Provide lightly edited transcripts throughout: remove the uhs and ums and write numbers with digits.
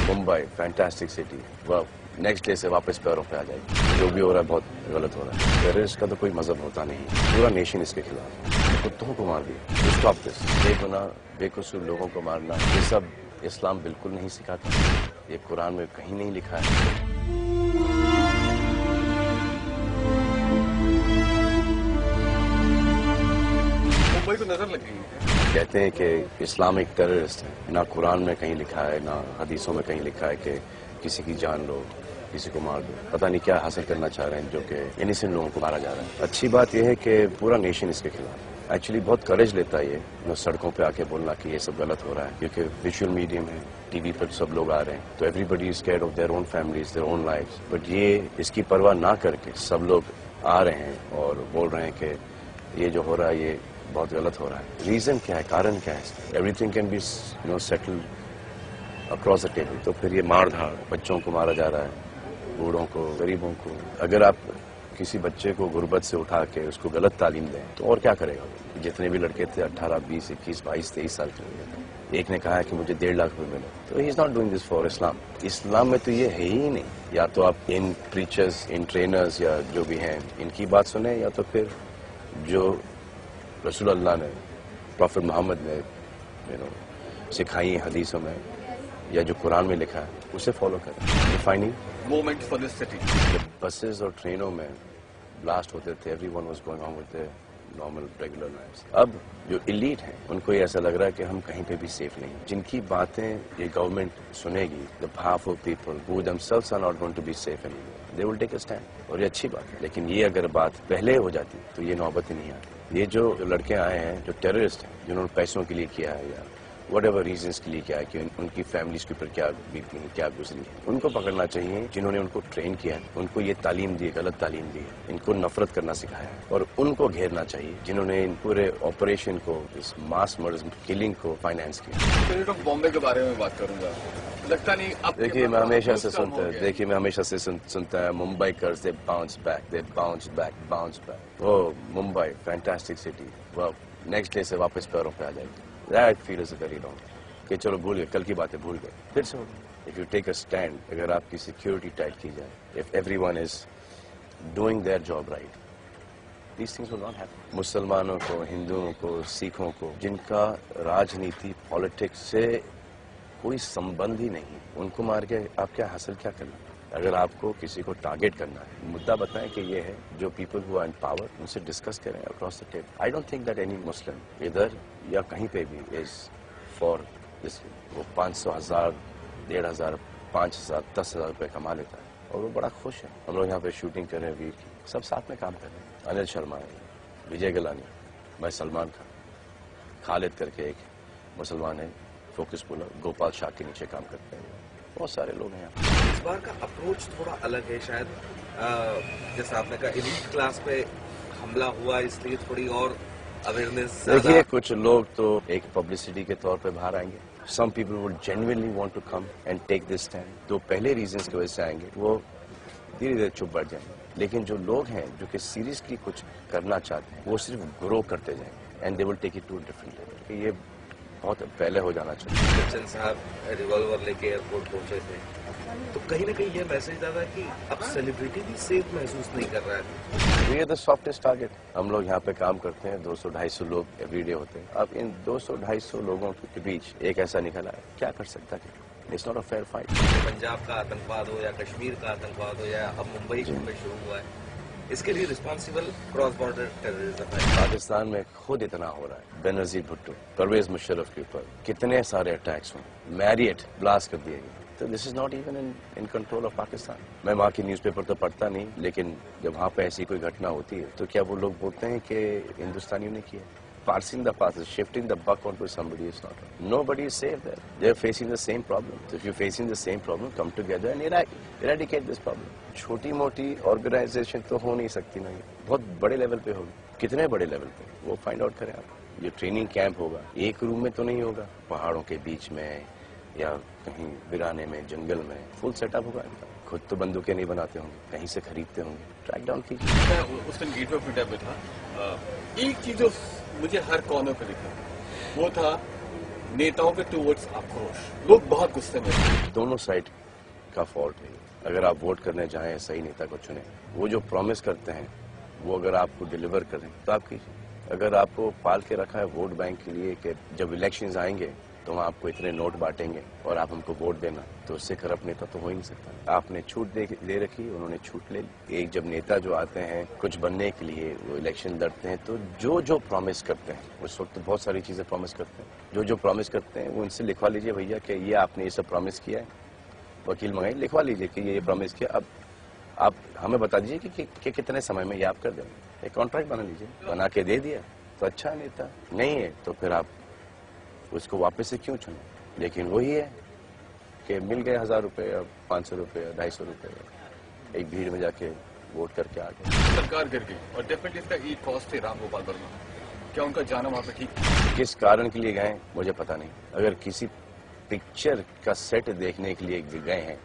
Mumbai fantastic city, वह next day से वापस पैरों पे आ जाएगी। जो भी हो रहा है बहुत गलत हो रहा है। टेररिस्ट का तो कोई मजहब होता नहीं, पूरा नेशन इसके खिलाफ है। कुत्तों को मार दिया। Stop this. बेगुनाह बेकसूर लोगों को मारना, ये सब इस्लाम बिल्कुल नहीं सिखाता। ये कुरान में कहीं नहीं लिखा है। मुंबई को नजर लगी है। कहते हैं कि इस्लामिक टेररिस्ट है। ना कुरान में कहीं लिखा है, ना हदीसों में कहीं लिखा है कि किसी की जान लो, किसी को मार दो। पता नहीं क्या हासिल करना चाह रहे हैं, जो कि इनिसेंट लोगों को मारा जा रहा है। अच्छी बात यह है कि पूरा नेशन इसके खिलाफ है। एक्चुअली बहुत करेज लेता है ये सड़कों पे आके बोलना कि ये सब गलत हो रहा है, क्योंकि विजुअल मीडियम है, टीवी पर सब लोग आ रहे हैं, तो everybody is scared of their own families, their own lives. But ये इसकी परवाह ना करके सब लोग आ रहे हैं और बोल रहे हैं कि ये जो हो रहा है ये बहुत गलत हो रहा है। रीजन क्या है, कारण क्या है? Everything can be settled across the table. तो फिर ये मार धाड़, बच्चों को मारा जा रहा है, बूढ़ों को, गरीबों को। अगर आप किसी बच्चे को गुर्बत से उठा के उसको गलत तालीम दें तो और क्या करेगा? जितने भी लड़के थे 18, 20, 21, 22, 23 साल के, एक ने कहा है कि मुझे 1.5 लाख रुपए मिले, तो he is not doing this for Islam. इस्लाम में तो ये है ही नहीं। या तो आप इन प्रीचर्स, इन ट्रेनर्स या जो भी हैं इनकी बात सुने, या तो फिर जो रसूल अल्लाह ने, प्रॉफिट मोहम्मद ने सिखाई हदीसों में या जो कुरान में लिखा है उसे फॉलो करें। Defining moment for this city. Buses और ट्रेनों में ब्लास्ट होते थे, everyone was going on with their normal regular lives. अब जो एलीट हैं उनको ये ऐसा लग रहा है कि हम कहीं पे भी सेफ नहीं। जिनकी बातें ये गवर्नमेंट सुनेगी, the powerful people who themselves are not going to be safe anywhere, they will take a stand. और ये अच्छी बात है, लेकिन ये अगर बात पहले हो जाती तो ये नौबत ही नहीं आती। ये जो लड़के आए हैं, जो टेररिस्ट हैं, जिन्होंने पैसों के लिए किया है या वट एवर रीजन्स के लिए क्या है, कि उनकी फैमिलीज के ऊपर क्या बीती है, क्या गुजरी है, उनको पकड़ना चाहिए। जिन्होंने उनको ट्रेन किया है, उनको ये तालीम दी, गलत तालीम दी है, इनको नफरत करना सिखाया है, और उनको घेरना चाहिए जिन्होंने इन पूरे ऑपरेशन को, इस मास मर्डर किलिंग को फाइनेंस किया। बॉम्बे के बारे में बात करूंगा, लगता नहीं। देखिए मैं हमेशा से सुनता है Mumbaikars, they bounce back, they bounce back, bounce back. वो मुंबई फैंटास्टिक सिटी, वो नेक्स्ट डे से वापस पैरों पे आ जाएगी। That feel is very wrong. कि चलो भूल गए, कल की बातें भूल गए, फिर से होगी। If you take a stand, अगर आपकी सिक्योरिटी टाइट की जाए, if everyone is doing their job right, these things will not happen. मुसलमानों को, हिंदुओं को, सिखों को, जिनका राजनीति, पॉलिटिक्स से कोई संबंध ही नहीं, उनको मार के आप क्या हासिल क्या करना? अगर आपको किसी को टारगेट करना है, मुद्दा बताएं कि ये है, जो people who are in power उनसे डिस्कस करें across the table. I don't think that any Muslim इधर या कहीं पे भी इज फॉर दिस। वो 500, 1000, 1500, 5000, 10,000 रुपये कमा लेता है और वो बड़ा खुश है। हम लोग यहाँ पे शूटिंग कर रहे हैं वीर की, सब साथ में काम कर रहे हैं। अनिल शर्मा है, विजय गलानी, मैं सलमान खान, खालिद करके एक मुसलमान है, फोकस पुलर, गोपाल शाह के नीचे काम करते हैं, बहुत सारे लोग हैं यहाँ। इस बार का अप्रोच थोड़ा अलग है शायद, जैसा आपने कहा एलीट क्लास पे हमला हुआ, इसलिए थोड़ी और अवेयरनेस। देखिए कुछ लोग तो एक पब्लिसिटी के तौर पे बाहर आएंगे, some people would genuinely want to come and take this stand. तो पहले रीजंस की वजह से आएंगे, वो धीरे धीरे चुप बैठ जाएंगे। लेकिन जो लोग हैं जो कि सीरियसली कुछ करना चाहते हैं, वो सिर्फ ग्रो करते जाएंगे and they will take it to different level. ये बहुत पहले हो जाना चाहिए। बच्चन साहब रिवॉल्वर लेके एयरपोर्ट पहुंचे थे, तो कहीं ना कहीं ये मैसेज आता है कि अब सेलिब्रिटी भी सेफ महसूस नहीं कर रहा है। We are the softest target. हम लोग यहाँ पे काम करते हैं, 200-250 लोग एवरीडे होते हैं। अब इन 200-250 लोगों के बीच एक ऐसा निकला है, क्या कर सकता है? It's not a fair fight. Punjab का आतंकवाद हो या कश्मीर का आतंकवाद हो या अब मुंबई में शुरू हुआ है, इसके लिए रिस्पॉन्सिबल क्रॉस बॉर्डर टेररिज्म है। पाकिस्तान में खुद इतना हो रहा है। बेनजीर भुट्टो, परवेज मुशर्रफ के ऊपर कितने सारे अटैक्स हुए, मैरियट ब्लास्ट कर दिए गए। तो this is not even in control of Pakistan. मैं वहाँ की न्यूज़पेपर तो पढ़ता नहीं, लेकिन जब वहाँ पे ऐसी कोई घटना होती है तो क्या वो लोग बोलते हैं कि हिंदुस्तानियों ने किया? Parsing the past, shifting the buck onto somebody is not right. Nobody is safe there. They are facing the same problem. So if you're facing the same problem, come together and eradicate this problem. छोटी मोटी organisation तो हो नहीं सकती ना, बहुत बड़े level पे होगी। कितने बड़े लेवल पे, वो फाइंड आउट करें आप। ये ट्रेनिंग कैंप होगा, एक रूम में तो नहीं होगा, पहाड़ों के बीच में या कहीं वीराने में, जंगल में, फुल सेटअप होगा। खुद तो बंदूकें नहीं बनाते होंगे, कहीं से खरीदते होंगे, ट्रैक डाउन कीजिए। मैं उस दिन गेट ऑफ इंडिया पे था, एक चीज जो मुझे हर कॉर्नर पे दिखा वो था नेताओं के टूवर्ड्स आक्रोश, लोग बहुत गुस्से में हैं। दोनों साइड का फॉल्ट है। अगर आप वोट करने जाएं सही नेता को चुनें, वो जो प्रॉमिस करते हैं वो अगर आपको डिलीवर करें तो आप कीजिए। अगर आपको पाल के रखा है वोट बैंक के लिए कि जब इलेक्शंस आएंगे तो हम आपको इतने नोट बांटेंगे और आप हमको वोट देना, तो उससे करप्ट नेता तो हो ही नहीं सकता। आपने छूट दे रखी, उन्होंने छूट ले ली। एक जब नेता जो आते हैं कुछ बनने के लिए, वो इलेक्शन लड़ते हैं, तो जो जो प्रॉमिस करते हैं, उस वक्त तो बहुत सारी चीजें प्रॉमिस करते हैं, जो जो प्रॉमिस करते हैं वो उनसे लिखवा लीजिए भैया कि ये आपने ये सब प्रॉमिस किया है, वकील मंगाई लिखवा लीजिए कि ये प्रॉमिस किया, अब आप हमें बता दीजिए कि कितने समय में ये आप कर देंगे। एक कॉन्ट्रैक्ट बना लीजिए, बना के दे दिया तो अच्छा नेता, नहीं है तो फिर आप उसको वापस से क्यों चुने। लेकिन वही है कि मिल गए 1000 रुपये या 500 रुपये या 250 रुपये, एक भीड़ में जाके वोट करके आ गए। सरकार गिर गई और डेफिनेटली इसका एक कॉस्ट है राम गोपाल वर्मा। क्या उनका जाना वहाँ पे ठीक? किस कारण के लिए गए मुझे पता नहीं। अगर किसी पिक्चर का सेट देखने के लिए गए हैं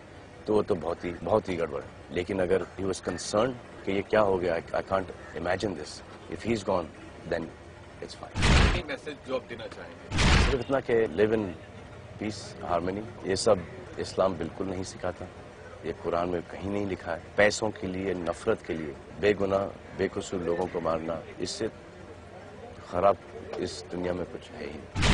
तो वो तो बहुत ही गड़बड़ है। लेकिन अगर ही वाज कंसर्न कि ये क्या हो गया, I can't imagine this, if he is gone then it's fine. Message जो आप देना चाहेंगे? सिर्फ इतना कि लिव इन पीस हार्मनी, ये सब इस्लाम बिल्कुल नहीं सिखाता, ये कुरान में कहीं नहीं लिखा है। पैसों के लिए, नफरत के लिए बेगुनाह बेकसूर लोगों को मारना, इससे खराब इस दुनिया में कुछ है ही नहीं।